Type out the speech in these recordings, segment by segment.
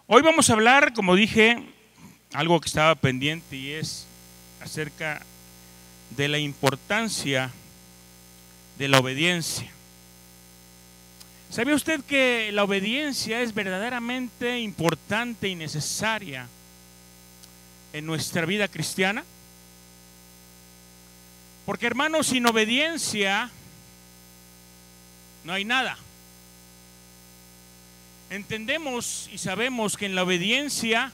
Hoy vamos a hablar, como dije, algo que estaba pendiente y es acerca de la importancia de la obediencia. ¿Sabía usted que la obediencia es verdaderamente importante y necesaria en nuestra vida cristiana? Porque, hermanos, sin obediencia no hay nada. Entendemos y sabemos que en la obediencia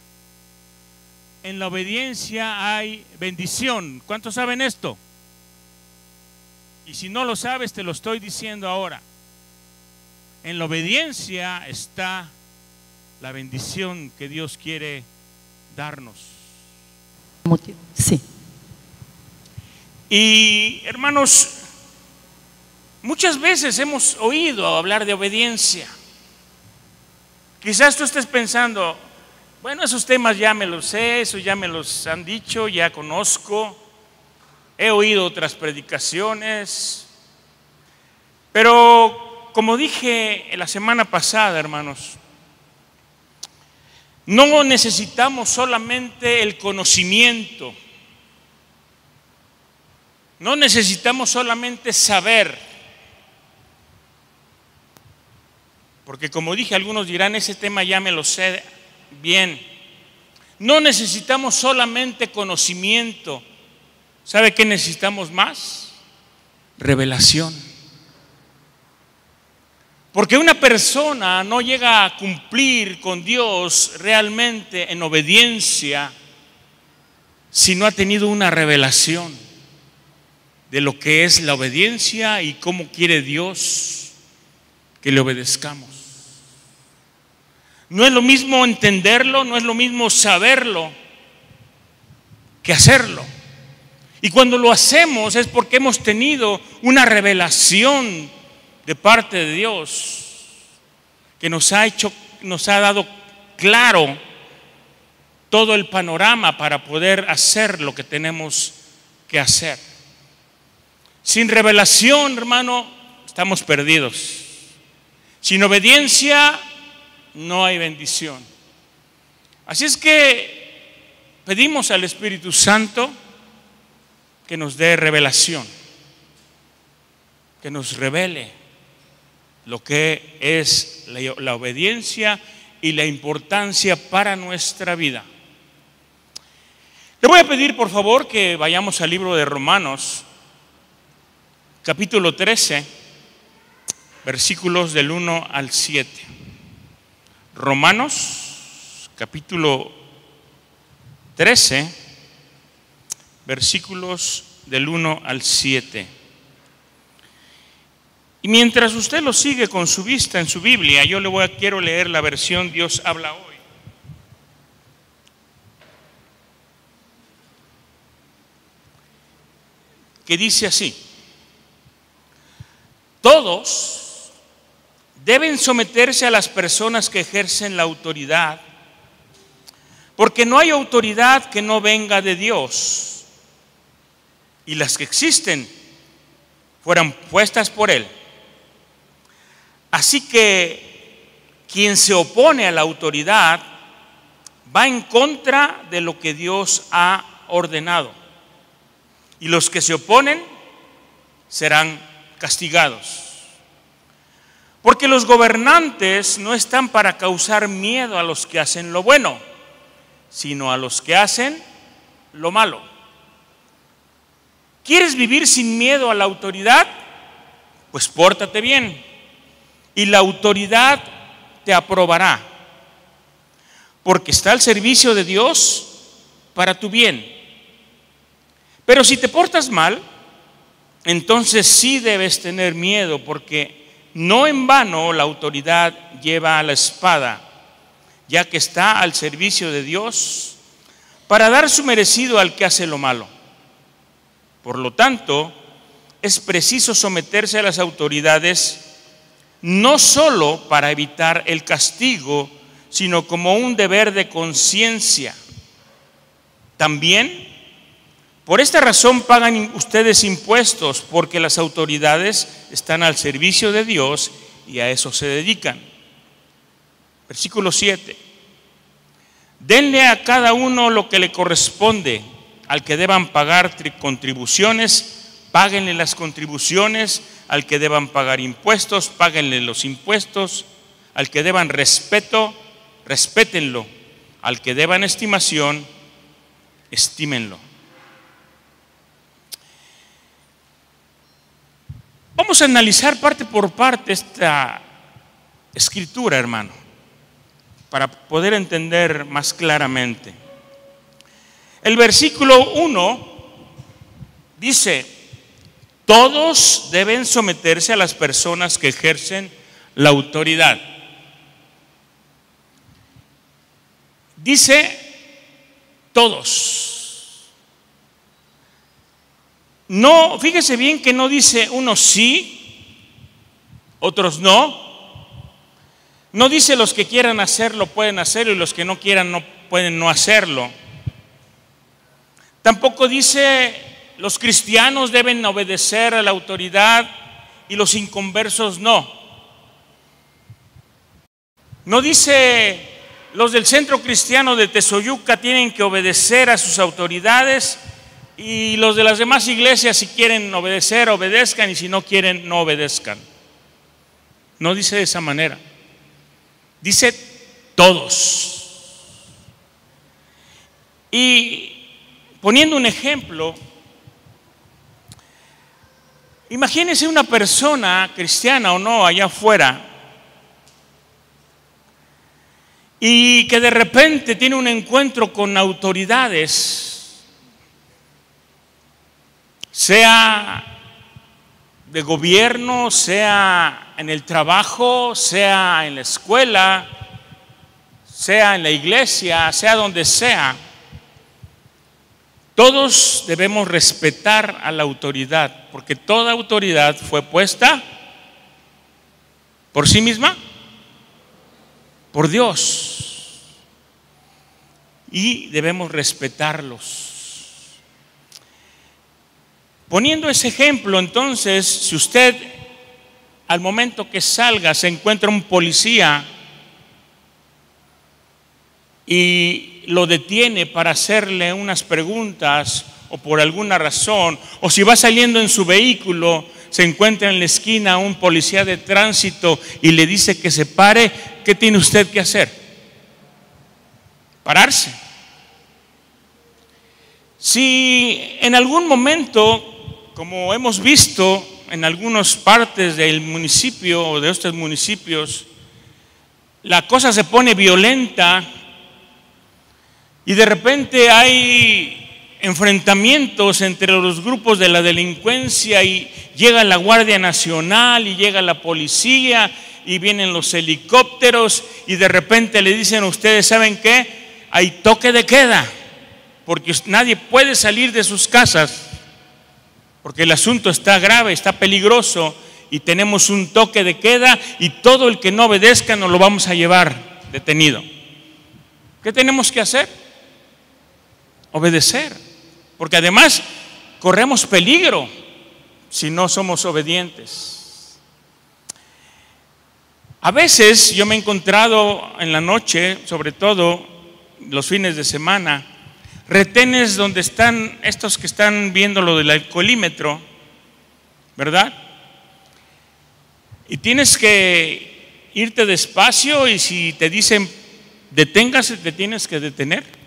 hay bendición. ¿Cuántos saben esto? Y si no lo sabes, te lo estoy diciendo ahora. En la obediencia está la bendición que Dios quiere darnos. Sí. Y hermanos, muchas veces hemos oído hablar de obediencia. Quizás tú estés pensando, bueno, esos temas ya me los sé, eso ya me los han dicho, ya conozco, he oído otras predicaciones. Pero como dije la semana pasada, hermanos, no necesitamos solamente el conocimiento, no necesitamos solamente saber. Porque como dije, algunos dirán, ese tema ya me lo sé bien. No necesitamos solamente conocimiento. ¿Sabe qué necesitamos más? Revelación. Porque una persona no llega a cumplir con Dios realmente en obediencia si no ha tenido una revelación de lo que es la obediencia y cómo quiere Dios que le obedezcamos. No es lo mismo entenderlo, no es lo mismo saberlo que hacerlo. Y cuando lo hacemos es porque hemos tenido una revelación de parte de Dios que nos ha dado claro todo el panorama para poder hacer lo que tenemos que hacer. Sin revelación, hermano, estamos perdidos. Sin obediencia no hay bendición. Así es que pedimos al Espíritu Santo que nos dé revelación, que nos revele lo que es la obediencia y la importancia para nuestra vida. Le voy a pedir, por favor, que vayamos al libro de Romanos, capítulo 13, versículos del 1 al 7. Romanos, capítulo 13, versículos del 1 al 7. Y mientras usted lo sigue con su vista en su Biblia, yo quiero leer la versión Dios habla hoy. Que dice así: todos deben someterse a las personas que ejercen la autoridad, porque no hay autoridad que no venga de Dios, y las que existen fueron puestas por Él. Así que quien se opone a la autoridad va en contra de lo que Dios ha ordenado, y los que se oponen serán castigados. Porque los gobernantes no están para causar miedo a los que hacen lo bueno, sino a los que hacen lo malo. ¿Quieres vivir sin miedo a la autoridad? Pues pórtate bien, y la autoridad te aprobará, porque está al servicio de Dios para tu bien. Pero si te portas mal, entonces sí debes tener miedo, porque no en vano la autoridad lleva a la espada, ya que está al servicio de Dios para dar su merecido al que hace lo malo. Por lo tanto, es preciso someterse a las autoridades, no solo para evitar el castigo, sino como un deber de conciencia. También, por esta razón pagan ustedes impuestos, porque las autoridades están al servicio de Dios y a eso se dedican. Versículo 7. Denle a cada uno lo que le corresponde. Al que deban pagar contribuciones, páguenle las contribuciones. Al que deban pagar impuestos, páguenle los impuestos. Al que deban respeto, respétenlo. Al que deban estimación, estímenlo. Vamos a analizar parte por parte esta escritura, hermano, para poder entender más claramente. El versículo 1 dice: todos deben someterse a las personas que ejercen la autoridad. Dice todos. No, fíjese bien que no dice unos sí, otros no. No dice los que quieran hacerlo pueden hacerlo y los que no quieran no pueden no hacerlo. Tampoco dice los cristianos deben obedecer a la autoridad y los inconversos no. No dice los del Centro Cristiano de Tezoyuca tienen que obedecer a sus autoridades y los de las demás iglesias, si quieren obedecer, obedezcan, y si no quieren, no obedezcan. No dice de esa manera. Dice todos. Y poniendo un ejemplo, imagínense una persona, cristiana o no, allá afuera, y que de repente tiene un encuentro con autoridades, sea de gobierno, sea en el trabajo, sea en la escuela, sea en la iglesia, sea donde sea. Todos debemos respetar a la autoridad, porque toda autoridad fue puesta por sí misma, por Dios, y debemos respetarlos. Poniendo ese ejemplo, entonces, si usted al momento que salga se encuentra un policía y lo detiene para hacerle unas preguntas o por alguna razón, o si va saliendo en su vehículo, se encuentra en la esquina un policía de tránsito y le dice que se pare, ¿qué tiene usted que hacer? Pararse. Si en algún momento, como hemos visto en algunas partes del municipio o de estos municipios, la cosa se pone violenta y de repente hay enfrentamientos entre los grupos de la delincuencia y llega la Guardia Nacional y llega la policía y vienen los helicópteros y de repente le dicen a ustedes, ¿saben qué? Hay toque de queda, porque nadie puede salir de sus casas, porque el asunto está grave, está peligroso y tenemos un toque de queda y todo el que no obedezca nos lo vamos a llevar detenido. ¿Qué tenemos que hacer? Obedecer, porque además corremos peligro si no somos obedientes. A veces yo me he encontrado en la noche, sobre todo los fines de semana, retenes donde están estos que están viendo lo del alcoholímetro, ¿verdad? Y tienes que irte despacio y si te dicen deténgase, te tienes que detener.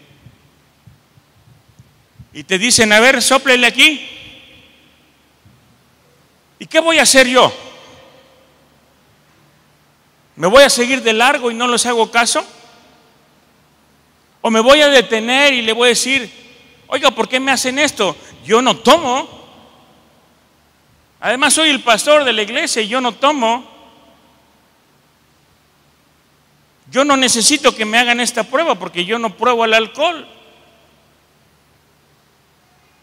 Y te dicen, a ver, sóplele aquí. ¿Y qué voy a hacer yo? ¿Me voy a seguir de largo y no les hago caso? ¿O me voy a detener y le voy a decir, oiga, ¿por qué me hacen esto? Yo no tomo. Además soy el pastor de la iglesia y yo no tomo. Yo no necesito que me hagan esta prueba porque yo no pruebo el alcohol.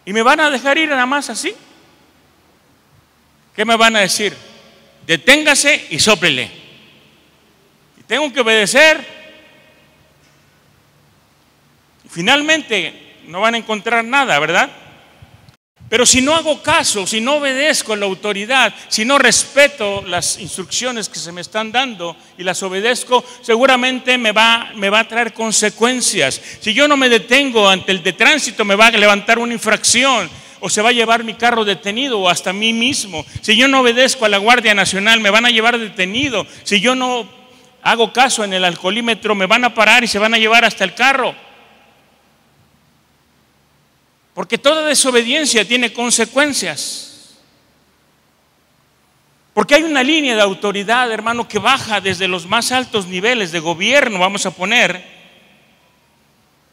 ¿Y me van a dejar ir nada más así? ¿Qué me van a decir? Deténgase y sóplele. Y tengo que obedecer. Finalmente no van a encontrar nada, ¿verdad? Pero si no hago caso, si no obedezco a la autoridad, si no respeto las instrucciones que se me están dando y las obedezco, seguramente me va a traer consecuencias. Si yo no me detengo ante el de tránsito, me va a levantar una infracción, o se va a llevar mi carro detenido, o hasta mí mismo. Si yo no obedezco a la Guardia Nacional, me van a llevar detenido. Si yo no hago caso en el alcoholímetro, me van a parar y se van a llevar hasta el carro. Porque toda desobediencia tiene consecuencias. Porque hay una línea de autoridad, hermano, que baja desde los más altos niveles de gobierno, vamos a poner.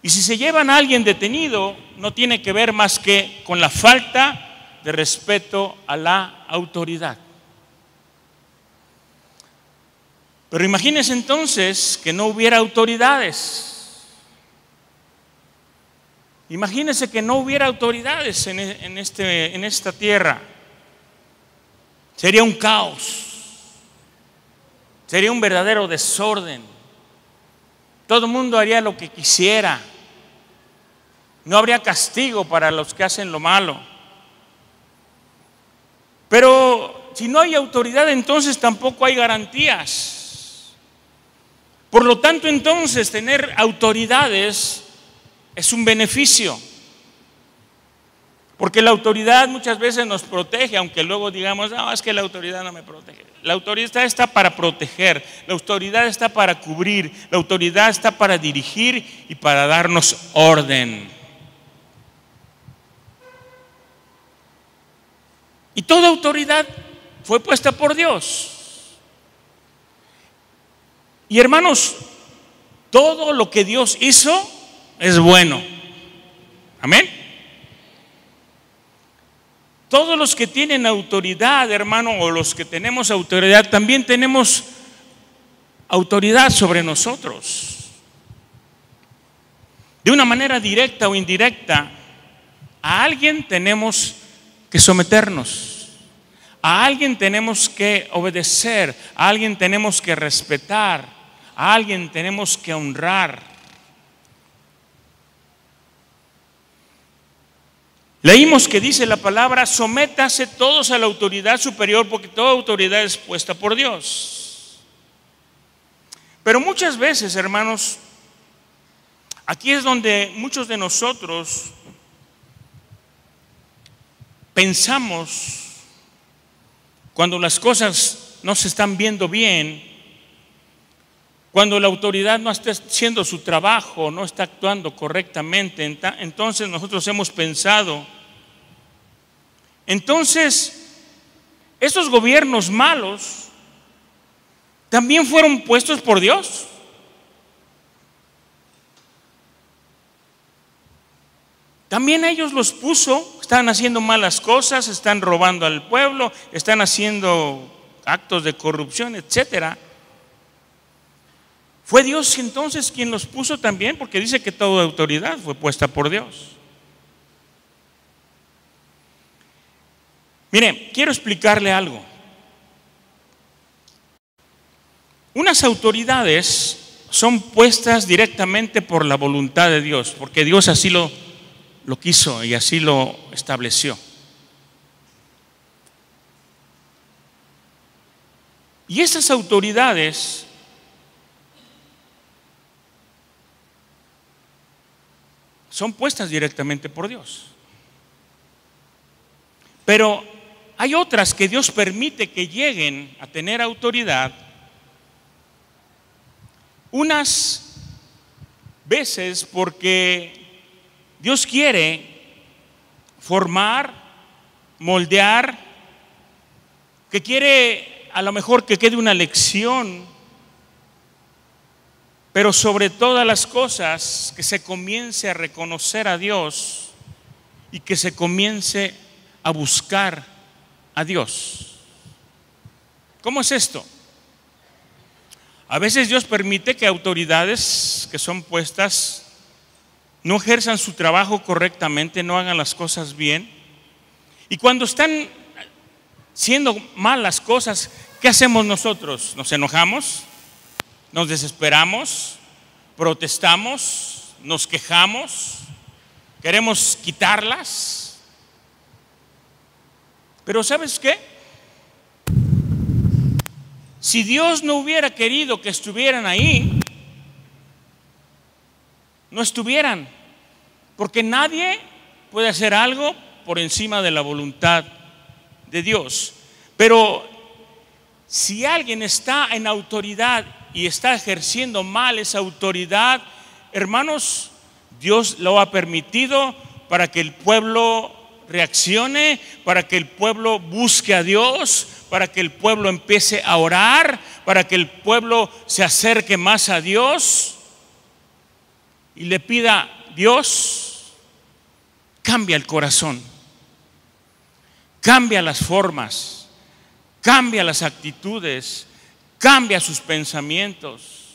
Y si se llevan a alguien detenido, no tiene que ver más que con la falta de respeto a la autoridad. Pero imagínense entonces que no hubiera autoridades. Imagínense que no hubiera autoridades en esta tierra. Sería un caos. Sería un verdadero desorden. Todo el mundo haría lo que quisiera. No habría castigo para los que hacen lo malo. Pero si no hay autoridad, entonces tampoco hay garantías. Por lo tanto, entonces, tener autoridades es un beneficio, porque la autoridad muchas veces nos protege, aunque luego digamos, no, es que la autoridad no me protege. La autoridad está para proteger, la autoridad está para cubrir, la autoridad está para dirigir y para darnos orden. Y toda autoridad fue puesta por Dios. Y hermanos, todo lo que Dios hizo es bueno. Amén. Todos los que tienen autoridad, hermano, o los que tenemos autoridad, también tenemos autoridad sobre nosotros. De una manera directa o indirecta, a alguien tenemos que someternos, a alguien tenemos que obedecer, a alguien tenemos que respetar, a alguien tenemos que honrar. Leímos que dice la palabra: sométase todos a la autoridad superior, porque toda autoridad es puesta por Dios. Pero muchas veces, hermanos, aquí es donde muchos de nosotros pensamos, cuando las cosas no se están viendo bien, cuando la autoridad no está haciendo su trabajo, no está actuando correctamente, entonces nosotros hemos pensado, entonces estos gobiernos malos también fueron puestos por Dios. También ellos los puso, están haciendo malas cosas, están robando al pueblo, están haciendo actos de corrupción, etcétera. ¿Fue Dios entonces quien los puso también? Porque dice que toda autoridad fue puesta por Dios. Mire, quiero explicarle algo. Unas autoridades son puestas directamente por la voluntad de Dios, porque Dios así lo quiso y así lo estableció. Y esas autoridades son puestas directamente por Dios. Pero hay otras que Dios permite que lleguen a tener autoridad, unas veces porque Dios quiere formar, moldear, que quiere a lo mejor que quede una lección, pero sobre todas las cosas que se comience a reconocer a Dios y que se comience a buscar a Dios. ¿Cómo es esto? A veces Dios permite que autoridades que son puestas no ejerzan su trabajo correctamente, no hagan las cosas bien. Y cuando están siendo mal las cosas, ¿qué hacemos nosotros? ¿Nos enojamos? ¿Nos desesperamos? ¿Protestamos? ¿Nos quejamos? ¿Queremos quitarlas? Pero ¿sabes qué? Si Dios no hubiera querido que estuvieran ahí, no estuvieran, porque nadie puede hacer algo por encima de la voluntad de Dios. Pero si alguien está en autoridad y está ejerciendo mal esa autoridad, hermanos, Dios lo ha permitido para que el pueblo reaccione, para que el pueblo busque a Dios, para que el pueblo empiece a orar, para que el pueblo se acerque más a Dios y le pida: Dios, cambia el corazón, cambia las formas, cambia las actitudes, cambia sus pensamientos.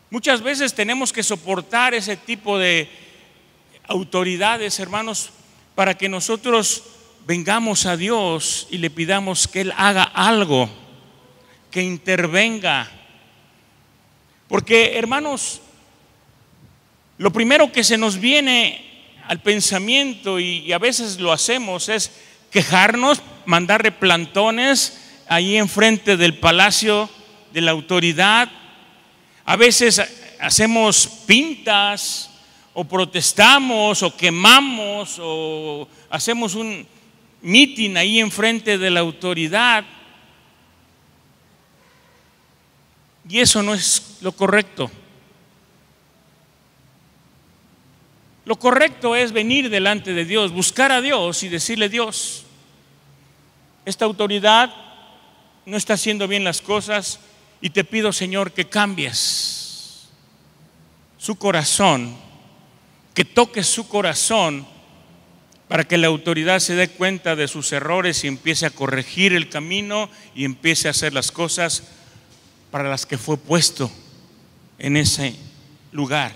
Muchas veces tenemos que soportar ese tipo de autoridades, hermanos, para que nosotros vengamos a Dios y le pidamos que Él haga algo, que intervenga. Porque, hermanos, lo primero que se nos viene al pensamiento, y a veces lo hacemos, es quejarnos, mandarle plantones ahí enfrente del palacio de la autoridad. A veces hacemos pintas, o protestamos, o quemamos, o hacemos un mitin ahí enfrente de la autoridad. Y eso no es lo correcto. Lo correcto es venir delante de Dios, buscar a Dios y decirle: Dios, esta autoridad no está haciendo bien las cosas y te pido, Señor, que cambies su corazón, que toques su corazón para que la autoridad se dé cuenta de sus errores y empiece a corregir el camino y empiece a hacer las cosas para las que fue puesto en ese lugar.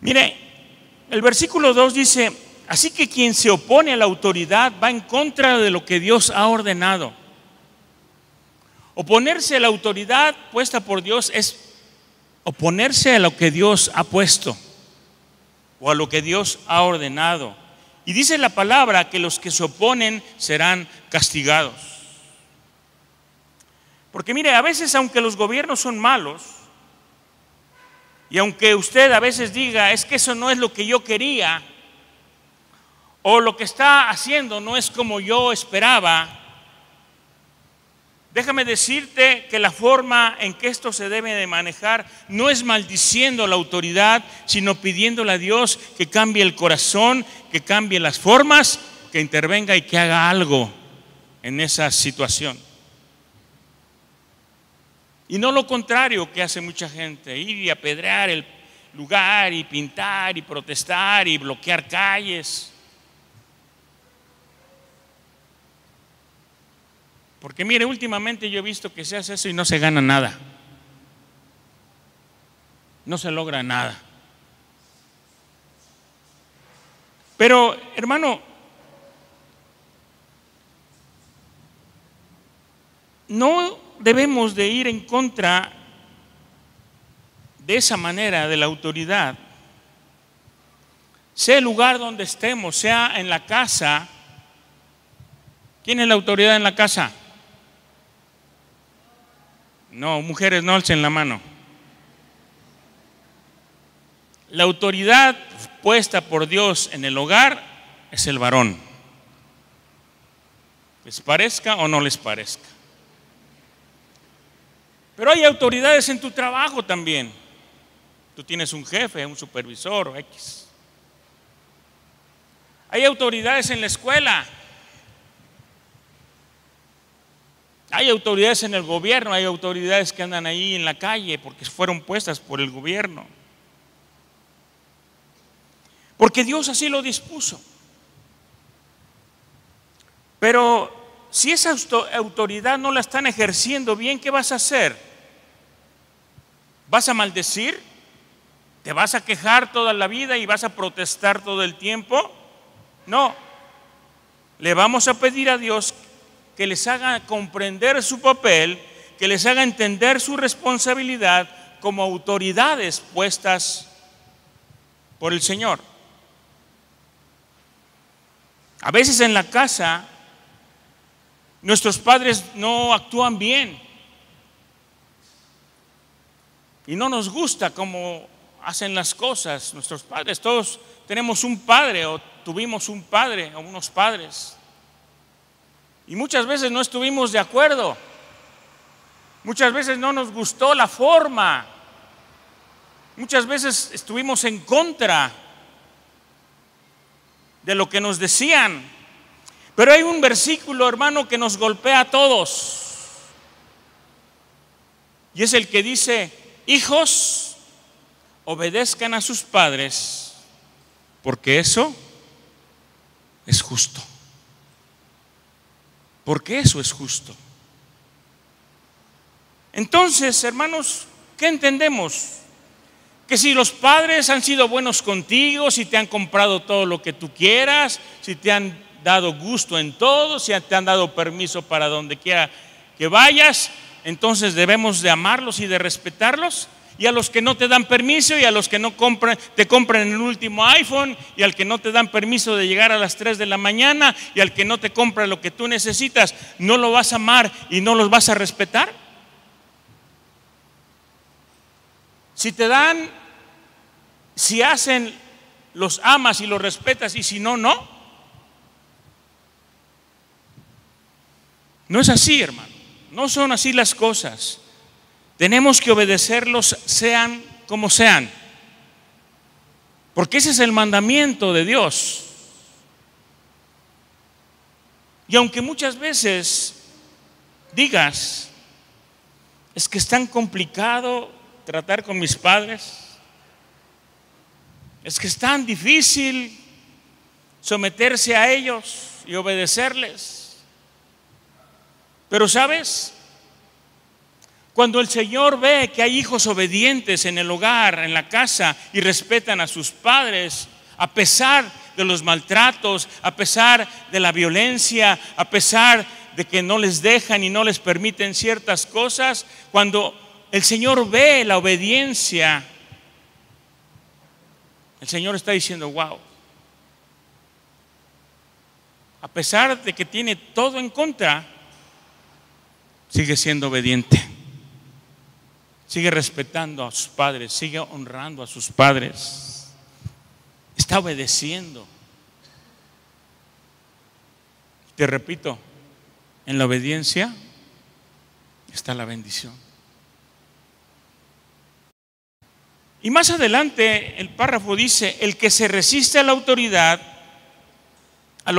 Mire, el versículo 2 dice: así que quien se opone a la autoridad va en contra de lo que Dios ha ordenado. Oponerse a la autoridad puesta por Dios es oponerse a lo que Dios ha puesto o a lo que Dios ha ordenado. Y dice la palabra que los que se oponen serán castigados. Porque mire, a veces, aunque los gobiernos son malos, y aunque usted a veces diga: es que eso no es lo que yo quería, o lo que está haciendo no es como yo esperaba, déjame decirte que la forma en que esto se debe de manejar no es maldiciendo a la autoridad, sino pidiéndole a Dios que cambie el corazón, que cambie las formas, que intervenga y que haga algo en esa situación. Y no lo contrario que hace mucha gente: ir y apedrear el lugar y pintar y protestar y bloquear calles. Porque mire, últimamente yo he visto que se hace eso y no se gana nada, no se logra nada. Pero, hermano, no debemos de ir en contra de esa manera de la autoridad, sea el lugar donde estemos, sea en la casa. ¿Quién es la autoridad en la casa? No, mujeres, no alcen la mano. La autoridad puesta por Dios en el hogar es el varón, les parezca o no les parezca. Pero hay autoridades en tu trabajo también. Tú tienes un jefe, un supervisor o X. Hay autoridades en la escuela. Hay autoridades en el gobierno, hay autoridades que andan ahí en la calle porque fueron puestas por el gobierno. Porque Dios así lo dispuso. Pero si esa autoridad no la están ejerciendo bien, ¿qué vas a hacer? ¿Vas a maldecir? ¿Te vas a quejar toda la vida y vas a protestar todo el tiempo? No. Le vamos a pedir a Dios que les haga comprender su papel, que les haga entender su responsabilidad como autoridades puestas por el Señor. A veces en la casa nuestros padres no actúan bien y no nos gusta cómo hacen las cosas nuestros padres. Todos tenemos un padre o tuvimos un padre o unos padres y muchas veces no estuvimos de acuerdo. Muchas veces no nos gustó la forma. Muchas veces estuvimos en contra de lo que nos decían. Pero hay un versículo, hermano, que nos golpea a todos. Y es el que dice: hijos, obedezcan a sus padres, porque eso es justo. Porque eso es justo. Entonces, hermanos, ¿qué entendemos? Que si los padres han sido buenos contigo, si te han comprado todo lo que tú quieras, si te han dado gusto en todo, si te han dado permiso para donde quiera que vayas, entonces debemos de amarlos y de respetarlos. Y a los que no te dan permiso, y a los que no te compran el último iPhone, y al que no te dan permiso de llegar a las 3 de la mañana, y al que no te compra lo que tú necesitas, ¿no lo vas a amar y no los vas a respetar? Si te dan, si hacen, los amas y los respetas, y si no, no. No es así, hermano. No son así las cosas. Tenemos que obedecerlos, sean como sean, porque ese es el mandamiento de Dios. Y aunque muchas veces digas: es que es tan complicado tratar con mis padres, es que es tan difícil someterse a ellos y obedecerles. Pero ¿sabes? Cuando el Señor ve que hay hijos obedientes en el hogar, en la casa, y respetan a sus padres, a pesar de los maltratos, a pesar de la violencia, a pesar de que no les dejan y no les permiten ciertas cosas, cuando el Señor ve la obediencia, el Señor está diciendo: wow, a pesar de que tiene todo en contra, sigue siendo obediente, sigue respetando a sus padres, sigue honrando a sus padres, está obedeciendo. Te repito, en la obediencia está la bendición. Y más adelante el párrafo dice: el que se resiste a la autoridad, a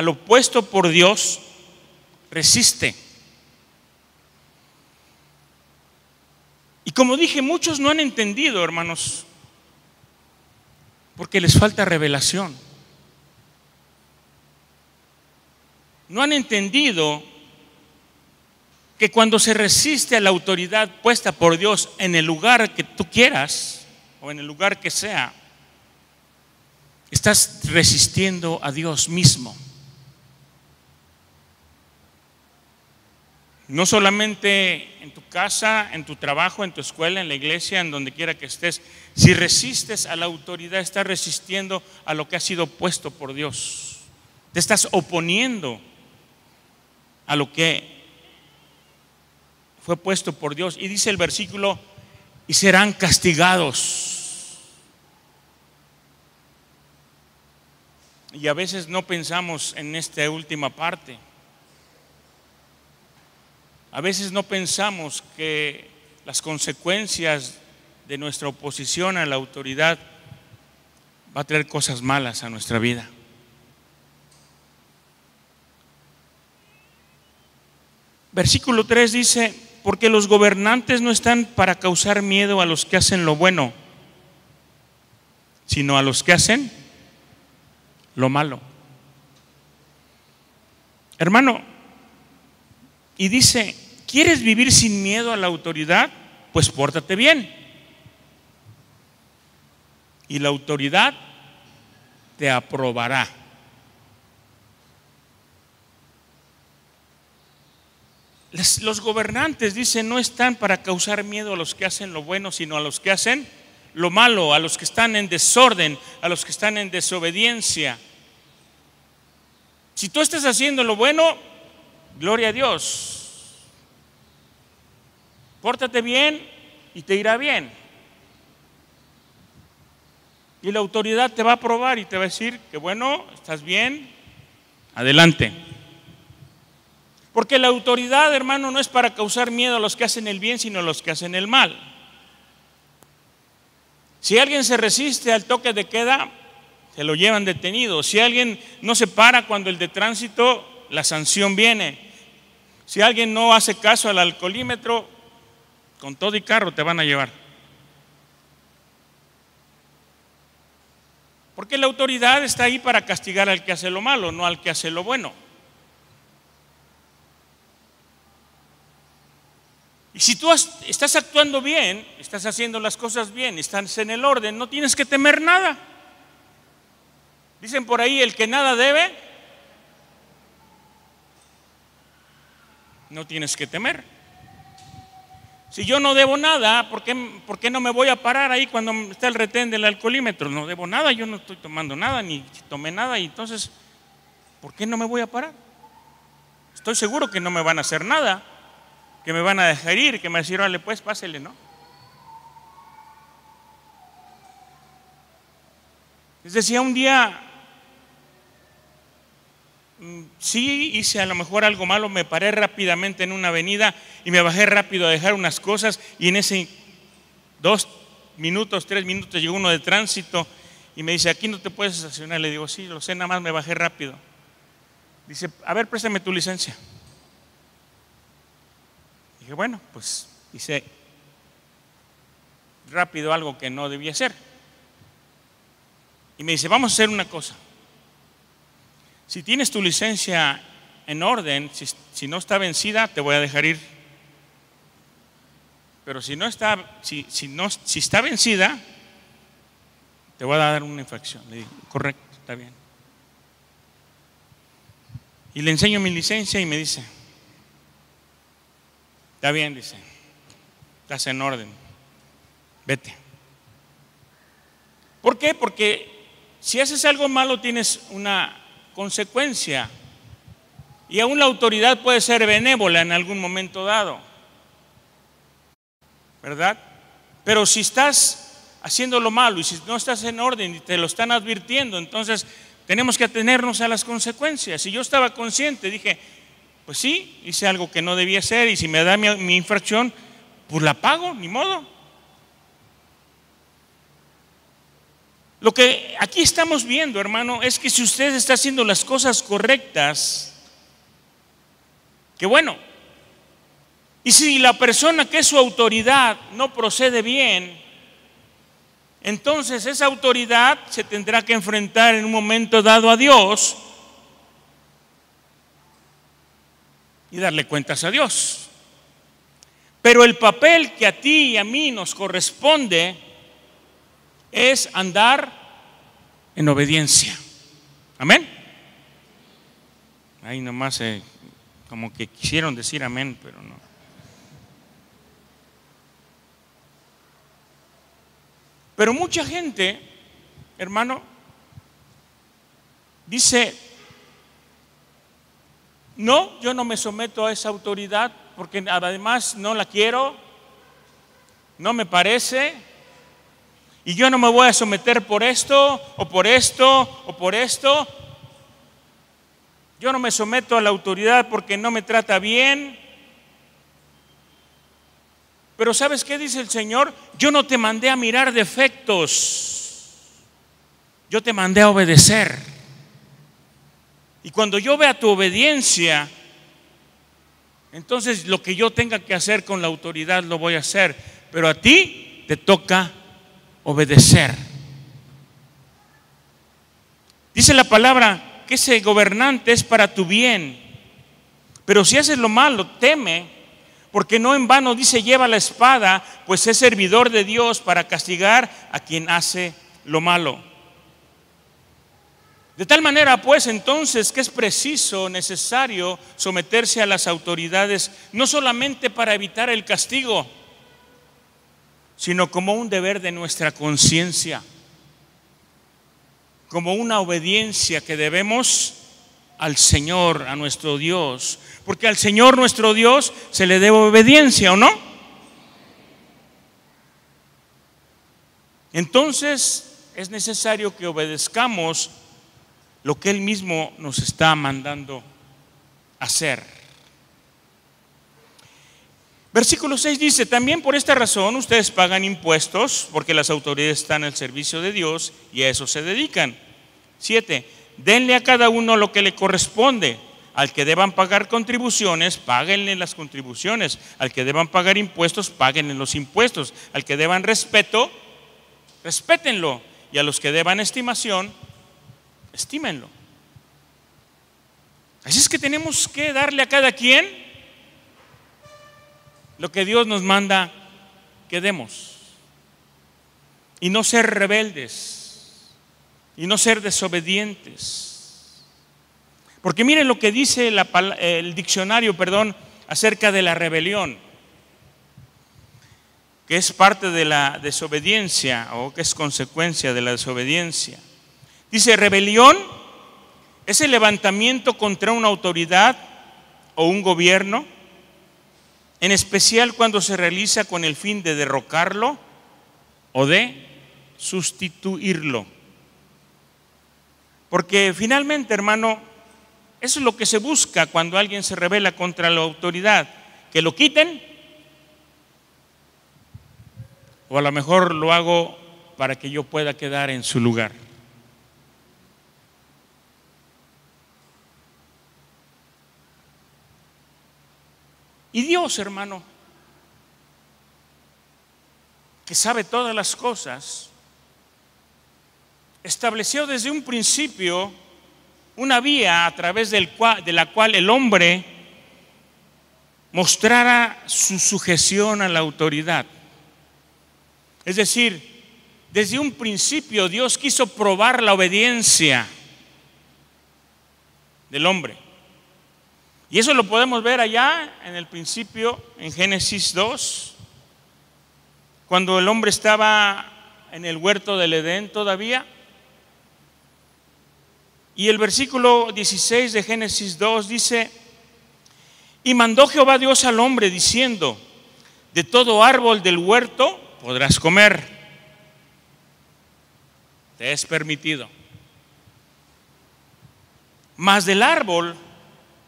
lo puesto por Dios, resiste. Y como dije, muchos no han entendido, hermanos, porque les falta revelación. No han entendido que cuando se resiste a la autoridad puesta por Dios en el lugar que tú quieras o en el lugar que sea, estás resistiendo a Dios mismo. No solamente en tu casa, en tu trabajo, en tu escuela, en la iglesia, en donde quiera que estés. Si resistes a la autoridad, estás resistiendo a lo que ha sido puesto por Dios. Te estás oponiendo a lo que fue puesto por Dios. Y dice el versículo: y serán castigados. Y a veces no pensamos en esta última parte. A veces no pensamos que las consecuencias de nuestra oposición a la autoridad va a traer cosas malas a nuestra vida. Versículo 3 dice: porque los gobernantes no están para causar miedo a los que hacen lo bueno, sino a los que hacen lo malo. Hermano, y dice: ¿quieres vivir sin miedo a la autoridad? Pues pórtate bien. Y la autoridad te aprobará. Los gobernantes, dicen, no están para causar miedo a los que hacen lo bueno, sino a los que hacen lo malo, a los que están en desorden, a los que están en desobediencia. Si tú estás haciendo lo bueno, gloria a Dios. Pórtate bien y te irá bien. Y la autoridad te va a aprobar y te va a decir que bueno, estás bien, adelante. Porque la autoridad, hermano, no es para causar miedo a los que hacen el bien, sino a los que hacen el mal. Si alguien se resiste al toque de queda, se lo llevan detenido. Si alguien no se para cuando el de tránsito, la sanción viene. Si alguien no hace caso al alcoholímetro, con todo y carro te van a llevar. Porque la autoridad está ahí para castigar al que hace lo malo, no al que hace lo bueno. Y si tú estás actuando bien, estás haciendo las cosas bien, estás en el orden, no tienes que temer nada. Dicen por ahí, el que nada debe, no tienes que temer. Si yo no debo nada, ¿por qué no me voy a parar ahí cuando está el retén del alcoholímetro? No debo nada, yo no estoy tomando nada, ni tomé nada, y entonces, ¿por qué no me voy a parar? Estoy seguro que no me van a hacer nada, que me van a dejar ir, que me van a decir, órale, pues, pásele, ¿no? Les decía un día, sí hice a lo mejor algo malo, me paré rápidamente en una avenida y me bajé rápido a dejar unas cosas, y en ese 2 minutos, 3 minutos llegó uno de tránsito y me dice, aquí no te puedes estacionar. Le digo, sí, lo sé, nada más me bajé rápido. Dice, a ver, préstame tu licencia. Dije, bueno, pues hice rápido algo que no debía hacer. Y me dice, vamos a hacer una cosa. Si tienes tu licencia en orden, si no está vencida, te voy a dejar ir. Pero si está vencida, te voy a dar una infracción. Le digo, correcto, está bien. Y le enseño mi licencia y me dice, está bien, dice, estás en orden, vete. ¿Por qué? Porque si haces algo malo tienes una consecuencia, y aún la autoridad puede ser benévola en algún momento dado, ¿verdad? Pero si estás haciendo lo malo y si no estás en orden y te lo están advirtiendo, entonces tenemos que atenernos a las consecuencias. Y yo estaba consciente, dije, pues sí, hice algo que no debía hacer, y si me da mi infracción, pues la pago, ni modo. Lo que aquí estamos viendo, hermano, es que si usted está haciendo las cosas correctas, qué bueno. Y si la persona que es su autoridad no procede bien, entonces esa autoridad se tendrá que enfrentar en un momento dado a Dios y darle cuentas a Dios. Pero el papel que a ti y a mí nos corresponde es andar en obediencia. Amén. Ahí nomás como que quisieron decir amén, pero no. Pero mucha gente, hermano, dice, no, yo no me someto a esa autoridad porque además no la quiero, no me parece, y yo no me voy a someter por esto, o por esto, o por esto. Yo no me someto a la autoridad porque no me trata bien. Pero ¿sabes qué dice el Señor? Yo no te mandé a mirar defectos, yo te mandé a obedecer. Y cuando yo vea tu obediencia, entonces lo que yo tenga que hacer con la autoridad lo voy a hacer. Pero a ti te toca obedecer. Dice la palabra que ese gobernante es para tu bien. Pero si haces lo malo, teme, porque no en vano dice, lleva la espada, pues es servidor de Dios para castigar a quien hace lo malo. De tal manera, pues, entonces, que es preciso, necesario someterse a las autoridades, no solamente para evitar el castigo, sino como un deber de nuestra conciencia, como una obediencia que debemos al Señor, a nuestro Dios, porque al Señor nuestro Dios se le debe obediencia, ¿o no? Entonces es necesario que obedezcamos lo que Él mismo nos está mandando hacer. Versículo 6 dice: también por esta razón ustedes pagan impuestos, porque las autoridades están al servicio de Dios y a eso se dedican. 7. Denle a cada uno lo que le corresponde. Al que deban pagar contribuciones, páguenle las contribuciones. Al que deban pagar impuestos, páguenle los impuestos. Al que deban respeto, respétenlo. Y a los que deban estimación, estímenlo. Así es que tenemos que darle a cada quien lo que Dios nos manda que demos. Y no ser rebeldes. Y no ser desobedientes. Porque miren lo que dice el diccionario, acerca de la rebelión, que es parte de la desobediencia o que es consecuencia de la desobediencia. Dice: rebelión es el levantamiento contra una autoridad o un gobierno, en especial cuando se realiza con el fin de derrocarlo o de sustituirlo. Porque finalmente, hermano, eso es lo que se busca cuando alguien se rebela contra la autoridad, que lo quiten, o a lo mejor lo hago para que yo pueda quedar en su lugar. Y Dios, hermano, que sabe todas las cosas, estableció desde un principio una vía a través de la cual el hombre mostrara su sujeción a la autoridad. Es decir, desde un principio Dios quiso probar la obediencia del hombre. Y eso lo podemos ver allá en el principio, en Génesis 2, cuando el hombre estaba en el huerto del Edén todavía. Y el versículo 16 de Génesis 2 dice: y mandó Jehová Dios al hombre diciendo: de todo árbol del huerto podrás comer, te es permitido, mas del árbol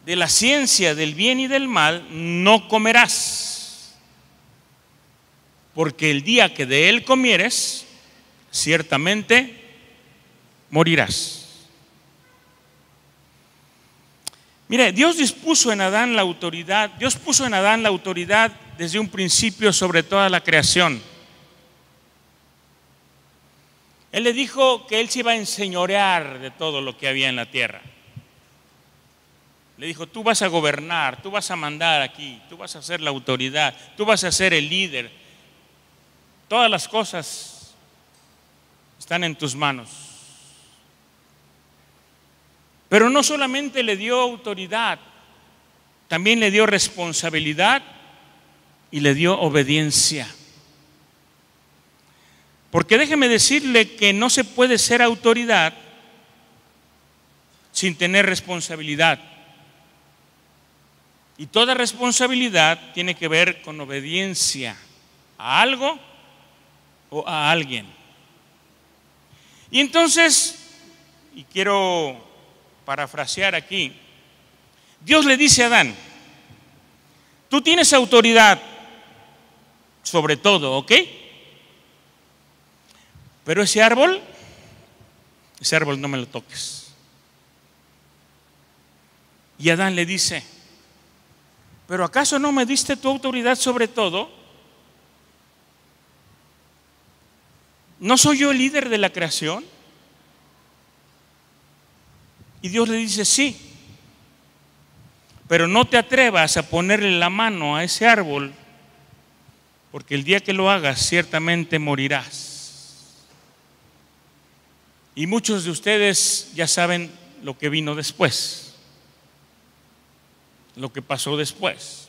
de la ciencia del bien y del mal no comerás, porque el día que de él comieres, ciertamente morirás. Mire, Dios puso en Adán la autoridad desde un principio sobre toda la creación. Él le dijo que él se iba a enseñorear de todo lo que había en la tierra. Le dijo: tú vas a gobernar, tú vas a mandar aquí, tú vas a ser la autoridad, tú vas a ser el líder. Todas las cosas están en tus manos. Pero no solamente le dio autoridad, también le dio responsabilidad y le dio obediencia. Porque déjeme decirle que no se puede ser autoridad sin tener responsabilidad. Y toda responsabilidad tiene que ver con obediencia a algo o a alguien. Y entonces, y quiero parafrasear aquí, Dios le dice a Adán: tú tienes autoridad sobre todo, ¿ok? Pero ese árbol no me lo toques. Y Adán le dice: ¿pero acaso no me diste tu autoridad sobre todo? ¿No soy yo el líder de la creación? Y Dios le dice: sí, pero no te atrevas a ponerle la mano a ese árbol, porque el día que lo hagas ciertamente morirás. Y muchos de ustedes ya saben lo que vino después, lo que pasó después.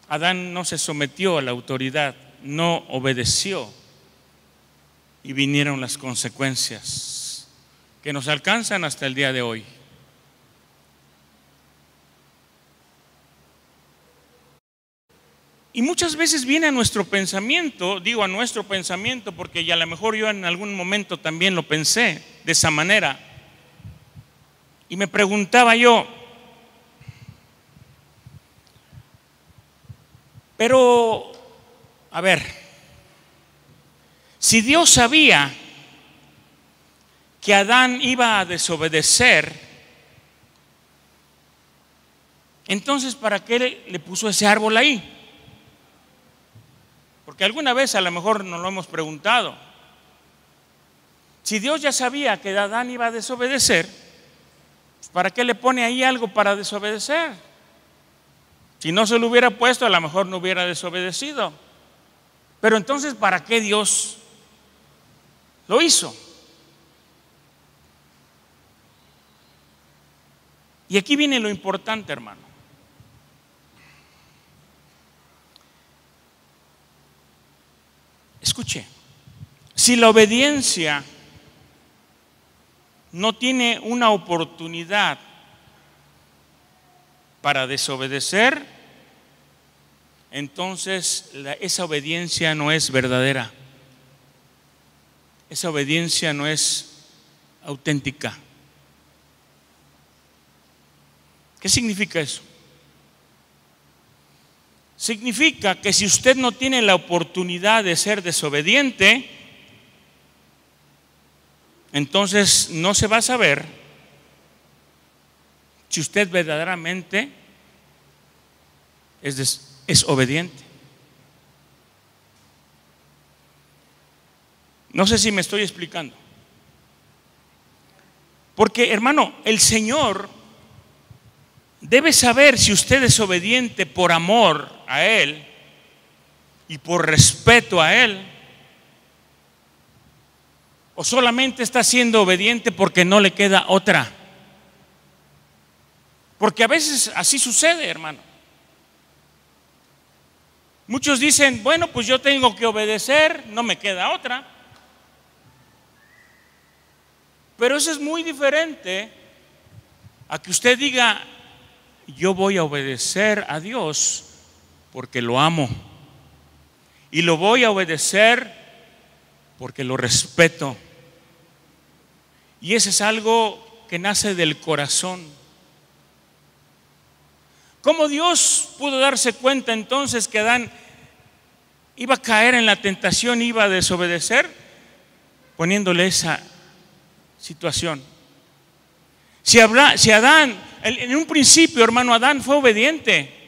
Adán no se sometió a la autoridad, no obedeció, y vinieron las consecuencias que nos alcanzan hasta el día de hoy. Y muchas veces viene a nuestro pensamiento, digo a nuestro pensamiento porque ya a lo mejor yo en algún momento también lo pensé de esa manera. Y me preguntaba yo, pero, a ver, si Dios sabía que Adán iba a desobedecer, entonces ¿para qué le puso ese árbol ahí? Porque alguna vez a lo mejor nos lo hemos preguntado. Si Dios ya sabía que Adán iba a desobedecer, ¿para qué le pone ahí algo para desobedecer? Si no se lo hubiera puesto, a lo mejor no hubiera desobedecido. Pero entonces, ¿para qué Dios lo hizo? Y aquí viene lo importante, hermano. Escuche, si la obediencia no tiene una oportunidad para desobedecer, entonces esa obediencia no es verdadera. Esa obediencia no es auténtica. ¿Qué significa eso? Significa que si usted no tiene la oportunidad de ser desobediente, entonces no se va a saber si usted verdaderamente es obediente. No sé si me estoy explicando. Porque, hermano, el Señor debe saber si usted es obediente por amor a Él y por respeto a Él, o solamente está siendo obediente porque no le queda otra. Porque a veces así sucede, hermano. Muchos dicen, bueno, pues yo tengo que obedecer, no me queda otra. Pero eso es muy diferente a que usted diga, yo voy a obedecer a Dios porque lo amo. Y lo voy a obedecer porque lo respeto. Y eso es algo que nace del corazón. ¿Cómo Dios pudo darse cuenta entonces que Adán iba a caer en la tentación, iba a desobedecer? Poniéndole esa situación. Si Adán, en un principio, hermano, Adán fue obediente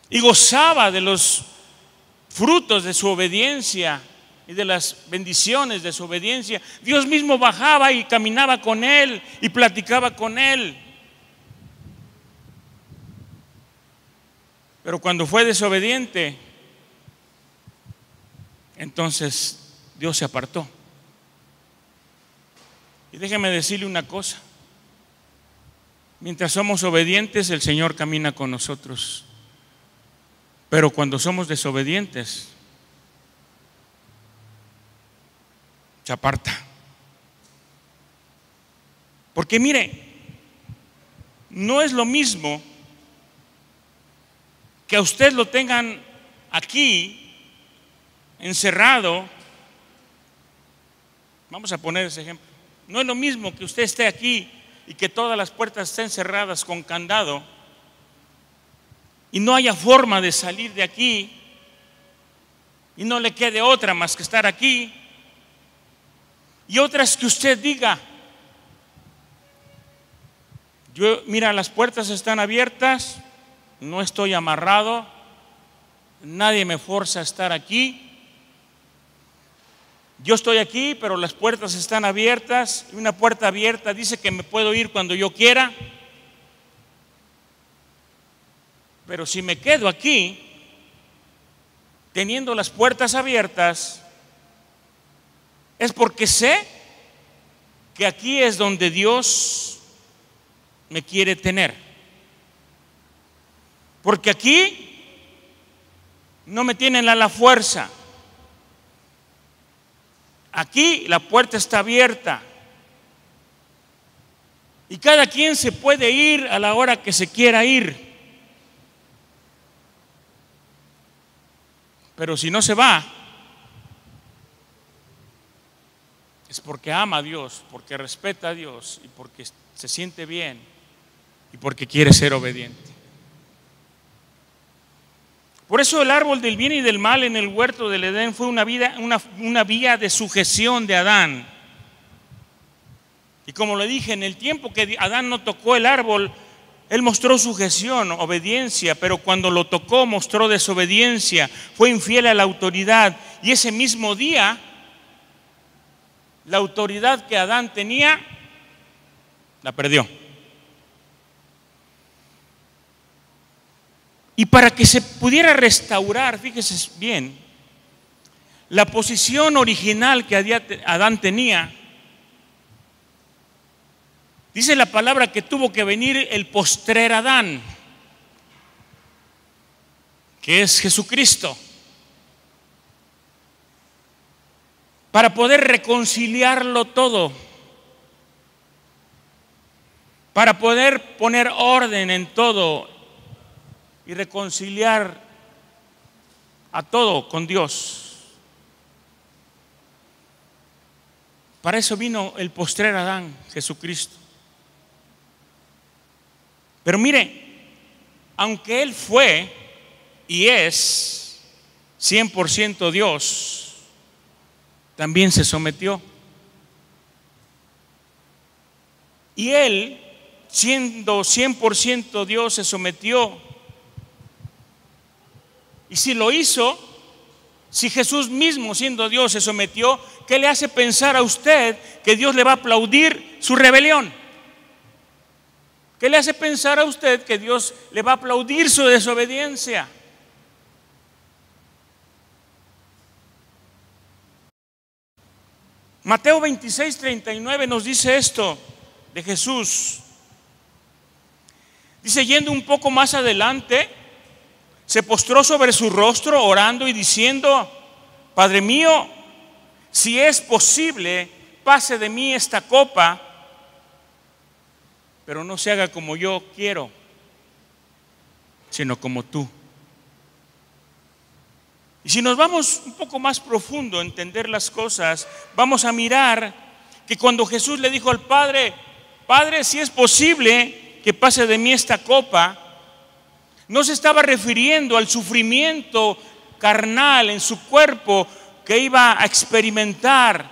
y gozaba de los frutos de su obediencia y de las bendiciones de su obediencia. Dios mismo bajaba y caminaba con él y platicaba con él. Pero cuando fue desobediente, entonces Dios se apartó. Y déjeme decirle una cosa: mientras somos obedientes, el Señor camina con nosotros. Pero cuando somos desobedientes, se aparta. Porque mire, no es lo mismo que a usted lo tengan aquí encerrado. Vamos a poner ese ejemplo. No es lo mismo que usted esté aquí y que todas las puertas estén cerradas con candado y no haya forma de salir de aquí y no le quede otra más que estar aquí, y otras que usted diga, mira, las puertas están abiertas, no estoy amarrado, nadie me forza a estar aquí. Yo estoy aquí, pero las puertas están abiertas, y una puerta abierta dice que me puedo ir cuando yo quiera. Pero si me quedo aquí, teniendo las puertas abiertas, es porque sé que aquí es donde Dios me quiere tener. Porque aquí no me tienen a la fuerza. Aquí la puerta está abierta Y cada quien se puede ir a la hora que se quiera ir. Pero si no se va, es porque ama a Dios, porque respeta a Dios y porque se siente bien y porque quiere ser obediente. Por eso el árbol del bien y del mal en el huerto del Edén fue una vía de sujeción de Adán. Y como le dije, en el tiempo que Adán no tocó el árbol, él mostró sujeción, obediencia, pero cuando lo tocó mostró desobediencia, fue infiel a la autoridad. Y ese mismo día, la autoridad que Adán tenía, la perdió. Y para que se pudiera restaurar, fíjese bien, la posición original que Adán tenía, dice la palabra que tuvo que venir el postrer Adán, que es Jesucristo, para poder reconciliarlo todo, para poder poner orden en todo y reconciliar a todo con Dios. Para eso vino el postrer Adán, Jesucristo. Pero mire, aunque Él fue y es 100% Dios, también se sometió. Y Él, siendo 100% Dios, se sometió. Y si lo hizo, si Jesús mismo siendo Dios se sometió, ¿qué le hace pensar a usted que Dios le va a aplaudir su rebelión? ¿Qué le hace pensar a usted que Dios le va a aplaudir su desobediencia? Mateo 26:39 nos dice esto de Jesús. Dice, yendo un poco más adelante, se postró sobre su rostro orando y diciendo: Padre mío, si es posible, pase de mí esta copa, pero no se haga como yo quiero, sino como tú. Y si nos vamos un poco más profundo a entender las cosas, vamos a mirar que cuando Jesús le dijo al Padre: Padre, si es posible que pase de mí esta copa, no se estaba refiriendo al sufrimiento carnal en su cuerpo que iba a experimentar.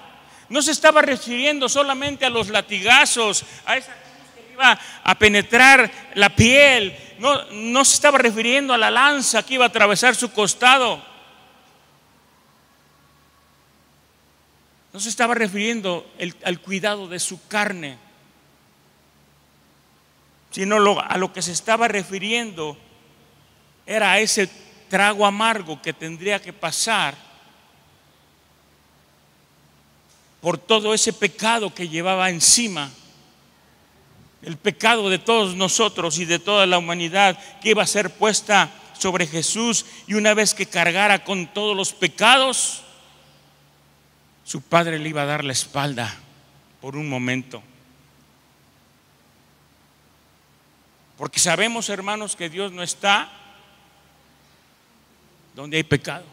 No se estaba refiriendo solamente a los latigazos, a esa cruz que iba a penetrar la piel. No se estaba refiriendo a la lanza que iba a atravesar su costado. No se estaba refiriendo al cuidado de su carne, sino a lo que se estaba refiriendo era ese trago amargo que tendría que pasar por todo ese pecado que llevaba encima, el pecado de todos nosotros y de toda la humanidad que iba a ser puesta sobre Jesús. Y una vez que cargara con todos los pecados, su Padre le iba a dar la espalda por un momento. Porque sabemos, hermanos, que Dios no está donde hay pecado.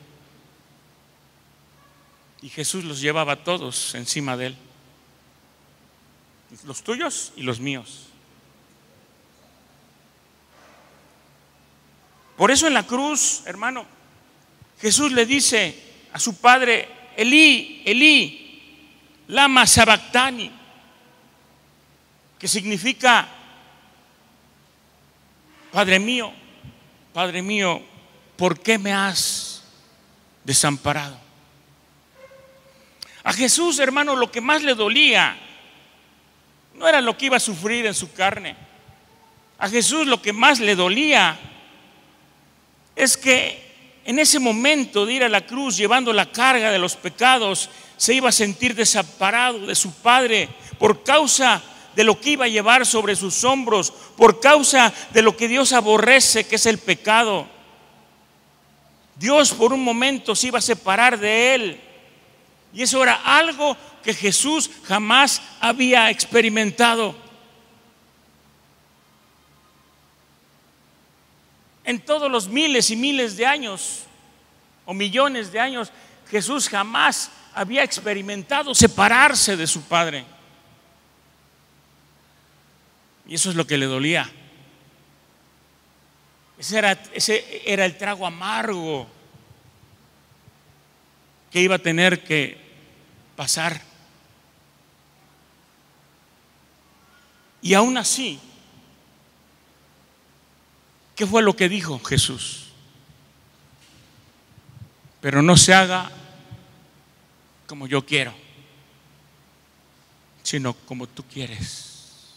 Y Jesús los llevaba a todos encima de Él, los tuyos y los míos. Por eso en la cruz, hermano, Jesús le dice a su Padre: Elí, Elí, lama sabactani, que significa: Padre mío, ¿por qué me has desamparado? A Jesús, hermano, lo que más le dolía no era lo que iba a sufrir en su carne. A Jesús lo que más le dolía es que en ese momento de ir a la cruz llevando la carga de los pecados, se iba a sentir desamparado de su Padre por causa de lo que iba a llevar sobre sus hombros, por causa de lo que Dios aborrece, que es el pecado. Dios por un momento se iba a separar de él, y eso era algo que Jesús jamás había experimentado. En todos los miles y miles de años o millones de años, Jesús jamás había experimentado separarse de su Padre. Y eso es lo que le dolía. Ese era el trago amargo que iba a tener que pasar. Y aún así, ¿qué fue lo que dijo Jesús? Pero no se haga como yo quiero, sino como tú quieres.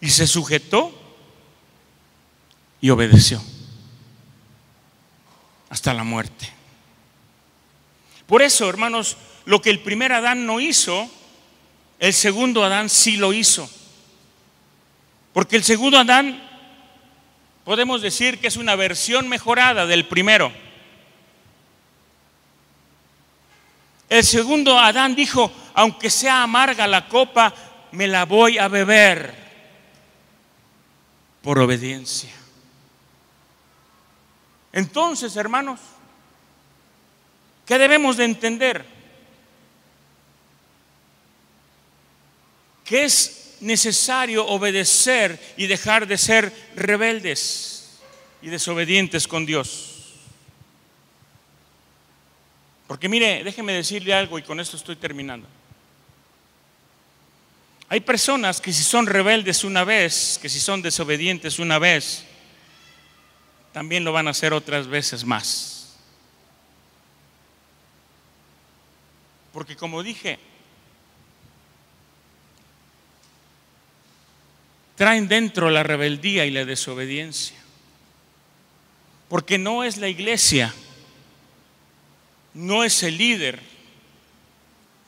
Y se sujetó y obedeció hasta la muerte. Por eso, hermanos, lo que el primer Adán no hizo, el segundo Adán sí lo hizo. Porque el segundo Adán podemos decir que es una versión mejorada del primero. El segundo Adán dijo: aunque sea amarga la copa, me la voy a beber, por obediencia. Entonces, hermanos, ¿qué debemos de entender? Que es necesario obedecer y dejar de ser rebeldes y desobedientes con Dios. Porque mire, déjeme decirle algo y con esto estoy terminando. Hay personas que si son rebeldes una vez, que si son desobedientes una vez, también lo van a hacer otras veces más. Porque como dije, traen dentro la rebeldía y la desobediencia. Porque no es la iglesia, no es el líder,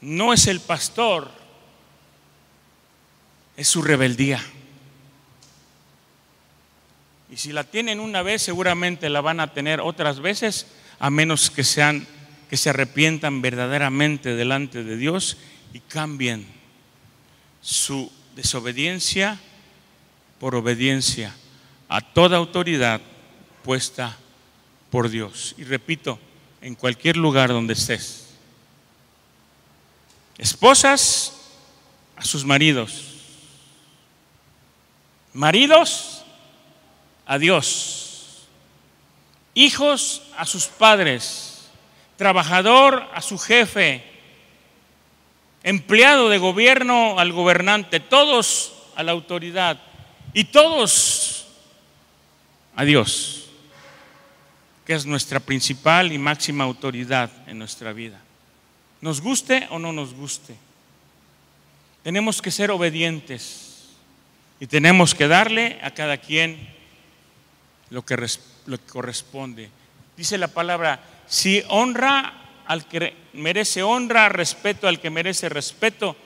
no es el pastor, es su rebeldía. Y si la tienen una vez, seguramente la van a tener otras veces, a menos que se arrepientan verdaderamente delante de Dios y cambien su desobediencia por obediencia a toda autoridad puesta por Dios. Y repito, en cualquier lugar donde estés, esposas a sus maridos, maridos a Dios, hijos a sus padres, trabajador a su jefe, empleado de gobierno al gobernante, todos a la autoridad y todos a Dios, que es nuestra principal y máxima autoridad en nuestra vida. Nos guste o no nos guste, tenemos que ser obedientes y tenemos que darle a cada quien lo que corresponde. Dice la palabra: si honra al que merece honra, respeto al que merece respeto,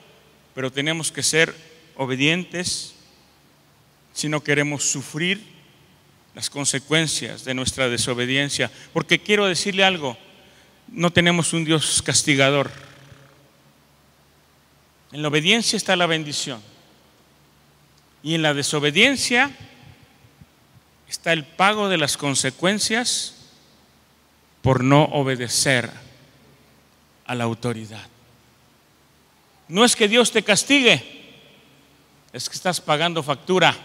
pero tenemos que ser obedientes si no queremos sufrir las consecuencias de nuestra desobediencia. Porque quiero decirle algo, no tenemos un Dios castigador. En la obediencia está la bendición y en la desobediencia está el pago de las consecuencias por no obedecer a la autoridad. No es que Dios te castigue, es que estás pagando factura,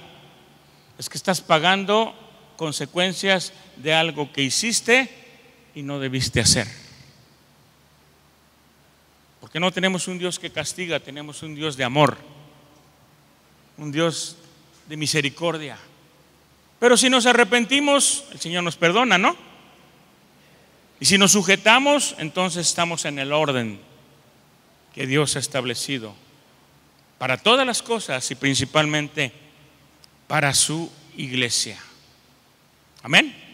es que estás pagando consecuencias de algo que hiciste y no debiste hacer. Porque no tenemos un Dios que castiga, tenemos un Dios de amor, un Dios de misericordia. Pero si nos arrepentimos, el Señor nos perdona, ¿no? Y si nos sujetamos, entonces estamos en el orden que Dios ha establecido para todas las cosas y principalmente para su iglesia. Amén.